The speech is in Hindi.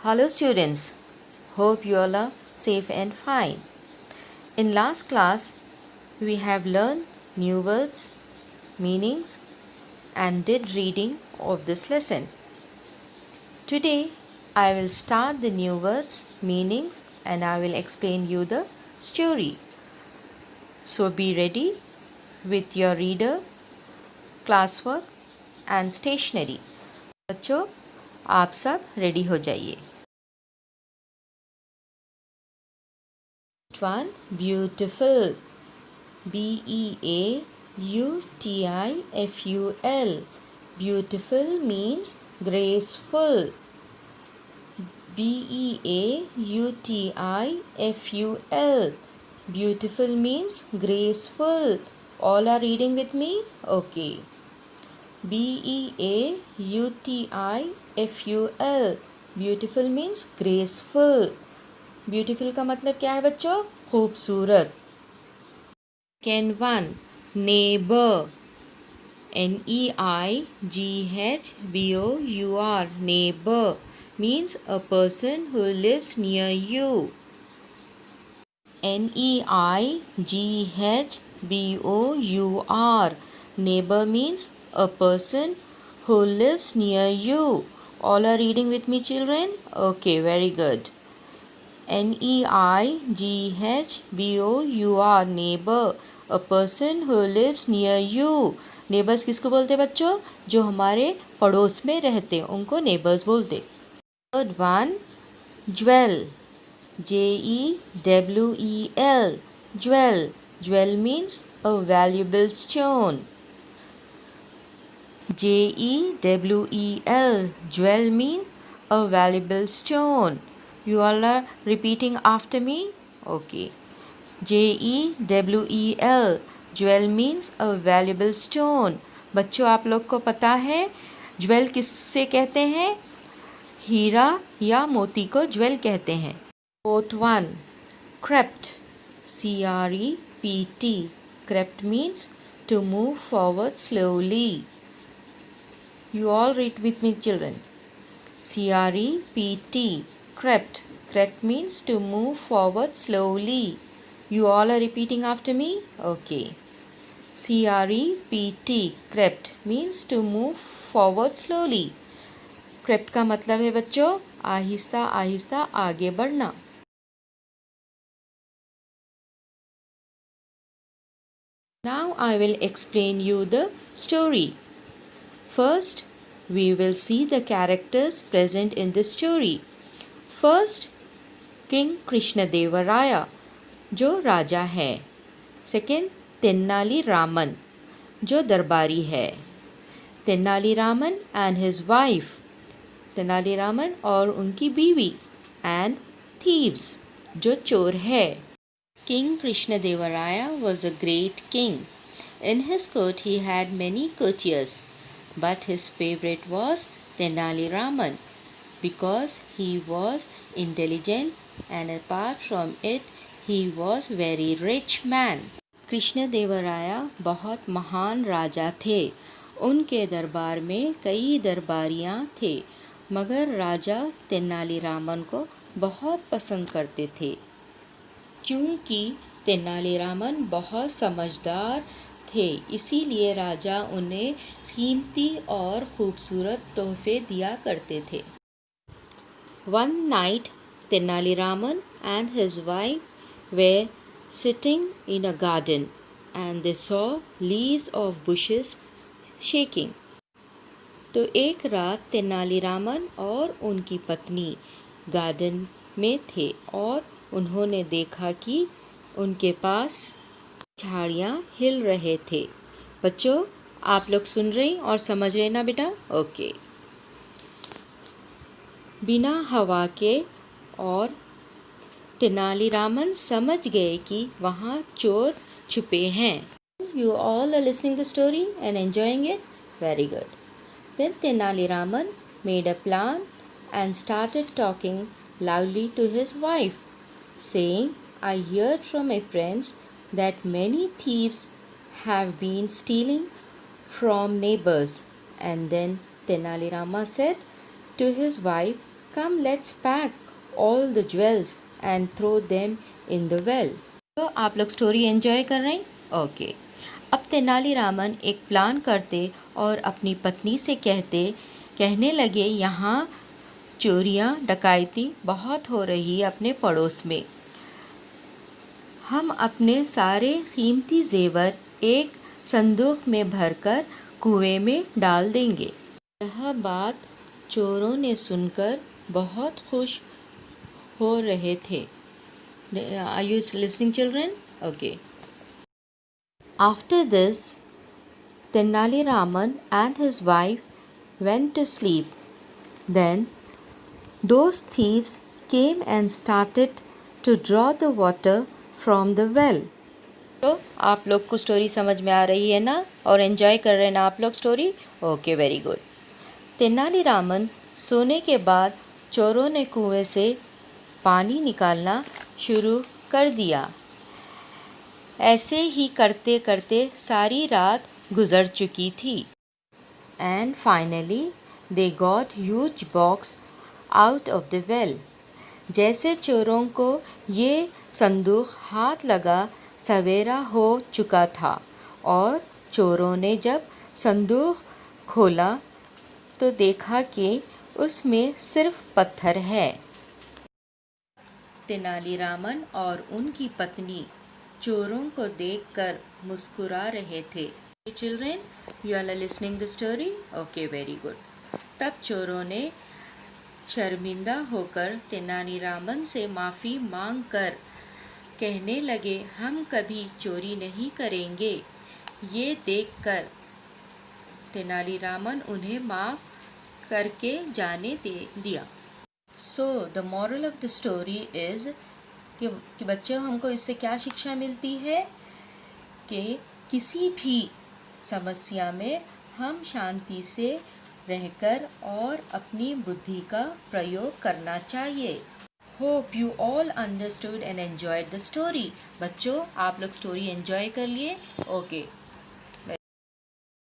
Hello students, hope you all are safe and fine. In last class, we have learned new words, meanings and did reading of this lesson. Today, I will start the new words, meanings and I will explain you the story. So be ready with your reader, classwork and stationery. बच्चों, आप सब रेडी हो जाइए. One, beautiful. Beautiful. Beautiful means graceful. Beautiful. Beautiful means graceful. All are reading with me? Okay. Beautiful. Beautiful means graceful. Beautiful का मतलब क्या है बच्चों? खूबसूरत. Second one, neighbor. Neighdbor. Neighbor means a person who lives near you. Neighdbor. Neighbor means a person who lives near you. All are reading with me, children? Okay, very good. Neighdbor. Neighbor, a person who lives near you. Neighbours किसको बोलते बच्चों? जो हमारे पड़ोस में रहते हैं उनको नेबर्स बोलते. Third one, jewel. JEWEL. Jewel. Jewel means a valuable stone. JEWEL. Jewel means a valuable stone. You all are repeating after me? Okay. JEWEL. Jewel means a valuable stone. बच्चों आप लोग को पता है ज्वेल किससे कहते हैं? हीरा या मोती को ज्वेल कहते हैं. Fourth one, crept. CREPT. Crept means to move forward slowly. You all read with me, children. CREPT. Crept. Crept means to move forward slowly. You all are repeating after me? Okay. CREPT. Crept means to move forward slowly. Crept का मतलब है बच्चों आहिस्ता आहिस्ता आगे बढ़ना. Now I will explain you the story. First, we will see the characters present in the story. First, King Krishnadevaraya, जो राजा है. सेकेंड, तेनाली रामन, जो दरबारी है. Tenali Raman and his wife. Tenali Raman और उनकी बीवी. एंड थीव्स, जो चोर है. King Krishnadevaraya was a great king. In his court he had many courtiers, but his favorite was Tenali Raman because he was intelligent and apart from it he was very rich man. Krishnadevaraya बहुत महान राजा थे. उनके दरबार में कई दरबारियां थे मगर राजा तेनालीरामन को बहुत पसंद करते थे क्योंकि तेनालीरामन बहुत समझदार थे. इसीलिए राजा उन्हें कीमती और खूबसूरत तोहफे दिया करते थे. One night, Tenali and his wife were sitting in a garden and they saw leaves of bushes shaking. तो एक रात तेनालीरामन और उनकी पत्नी गार्डन में थे और उन्होंने देखा कि उनके पास झाड़ियाँ हिल रहे थे. बच्चों आप लोग सुन रहे और समझ रहे ना बेटा? ओके. बिना हवा के और तेनालीरामन समझ गए कि वहाँ चोर छुपे हैं. You all are listening to the story and enjoying it? Very good. Then Tenali made a plan and started talking loudly to his wife, saying, I heard from my friends that many thieves have been stealing from neighbors. And then Tenali said to his wife, Come, let's pack all the jewels and throw them in the well. तो आप लोग स्टोरी एंजॉय कर रहे हैं? ओके। अब तेनालीरामन एक प्लान करते और अपनी पत्नी से कहने लगे, यहाँ चोरियाँ डकैती बहुत हो रही है अपने पड़ोस में। हम अपने सारे कीमती जेवर एक संदूक में भरकर कुएं में डाल देंगे। यह बात चोरों ने सुनकर बहुत खुश हो रहे थे। Are you listening, children? Okay. After this, Tenali Raman and his wife went to sleep. Then those thieves came and started to draw the water from the well. तो आप लोग को स्टोरी समझ में आ रही है ना, और एंजॉय कर रहे हैं ना आप लोग story? Okay, very good. Tenali Raman सोने के बाद चोरों ने कुएं से पानी निकालना शुरू कर दिया। ऐसे ही करते करते सारी रात गुजर चुकी थी। And finally they got huge box out of the well. जैसे चोरों को ये संदूक हाथ लगा, सवेरा हो चुका था और चोरों ने जब संदूक खोला तो देखा कि उसमें सिर्फ पत्थर है। तेनालीरामन और उनकी पत्नी चोरों को देखकर मुस्कुरा रहे थे। Children, you are listening the story? Okay, very good. तब चोरों ने शर्मिंदा होकर तेनालीरामन से माफ़ी मांगकर कहने लगे, हम कभी चोरी नहीं करेंगे। ये देखकर तेनालीरामन उन्हें माफ़ करके जाने दिया। So the moral of the story is कि बच्चों, हमको इससे क्या शिक्षा मिलती है कि किसी भी समस्या में हम शांति से रहकर और अपनी बुद्धि का प्रयोग करना चाहिए। Hope you all understood and enjoyed the story. बच्चों, आप लोग स्टोरी एंजॉय कर लिए? ओके।